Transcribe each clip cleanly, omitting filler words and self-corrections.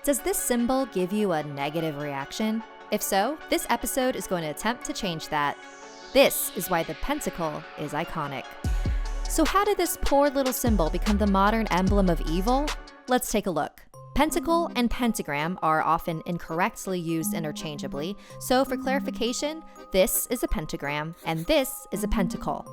Does this symbol give you a negative reaction? If so, this episode is going to attempt to change that. This is why the pentacle is iconic. So how did this poor little symbol become the modern emblem of evil? Let's take a look. Pentacle and pentagram are often incorrectly used interchangeably, so for clarification, this is a pentagram and this is a pentacle.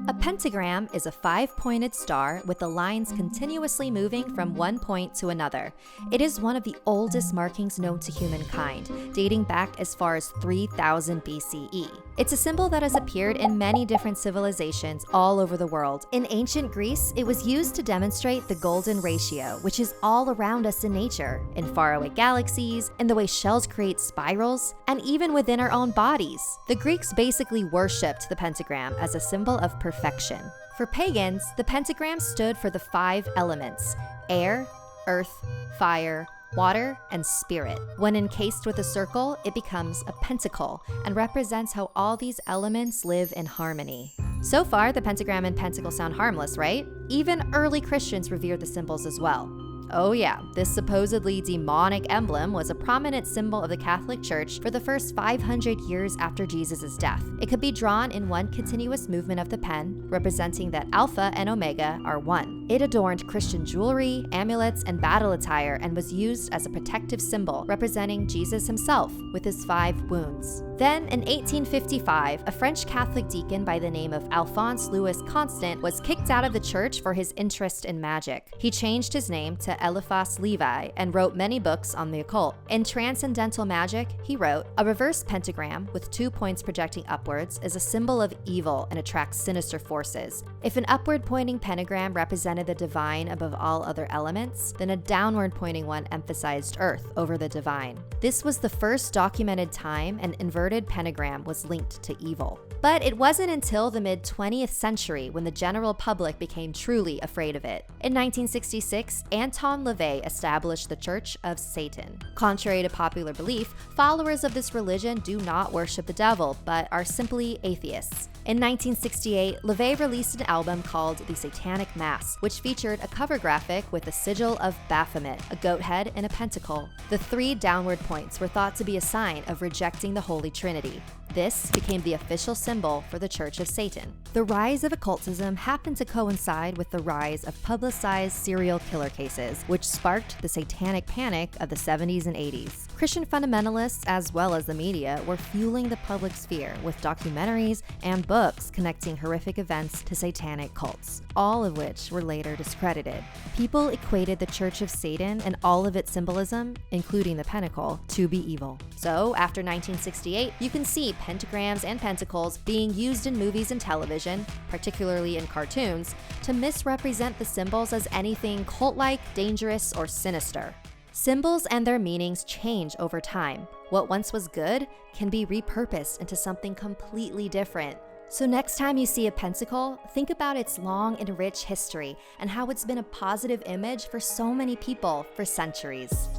A pentagram is a 5-pointed star with the lines continuously moving from one point to another. It is one of the oldest markings known to humankind, dating back as far as 3000 B.C.E. It's a symbol that has appeared in many different civilizations all over the world. In ancient Greece, it was used to demonstrate the golden ratio, which is all around us in nature, in faraway galaxies, in the way shells create spirals, and even within our own bodies. The Greeks basically worshipped the pentagram as a symbol of perfection. For pagans, the pentagram stood for the 5 elements: air, earth, fire, water, and spirit. When encased with a circle, it becomes a pentacle and represents how all these elements live in harmony. So far, the pentagram and pentacle sound harmless, right? Even early Christians revered the symbols as well. Oh yeah, this supposedly demonic emblem was a prominent symbol of the Catholic Church for the first 500 years after Jesus' death. It could be drawn in one continuous movement of the pen, representing that Alpha and Omega are one. It adorned Christian jewelry, amulets, and battle attire and was used as a protective symbol, representing Jesus himself with his 5 wounds. Then, in 1855, a French Catholic deacon by the name of Alphonse Louis Constant was kicked out of the church for his interest in magic. He changed his name to ELIPHAS LEVI and wrote many books on the occult. In Transcendental Magic, he wrote, "A reverse pentagram with 2 points projecting upwards is a symbol of evil and attracts sinister forces. If an upward pointing pentagram represented the divine above all other elements, then a downward pointing one emphasized earth over the divine. This was the first documented time an inverted pentagram was linked to evil." But it wasn't until the mid-20th century when the general public became truly afraid of it. In 1966, Untitled LeVi established the Church of Satan. Contrary to popular belief, followers of this religion do not worship the devil, but are simply atheists. In 1968, LeVi released an album called The Satanic Mass, which featured a cover graphic with a sigil of Baphomet, a goat head, and a pentacle. The 3 downward points were thought to be a sign of rejecting the Holy Trinity. This became the official symbol for the Church of Satan. The rise of occultism happened to coincide with the rise of publicized serial killer cases, which sparked the satanic panic of the 70s and 80s. Christian fundamentalists, as well as the media, were fueling the public sphere with documentaries and books connecting horrific events to satanic cults, all of which were later discredited. People equated the Church of Satan and all of its symbolism, including the pentacle, to be evil. So, after 1968, you can see pentagrams and pentacles being used in movies and television, particularly in cartoons, to misrepresent the symbols as anything cult-like, dangerous, or sinister. Symbols and their meanings change over time. What once was good can be repurposed into something completely different. So next time you see a pentacle, think about its long and rich history and how it's been a positive image for so many people for centuries.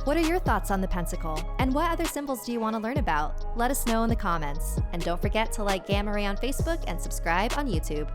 What are your thoughts on the pentacle? And what other symbols do you want to learn about? Let us know in the comments. And don't forget to like Gamma Ray on Facebook and subscribe on YouTube.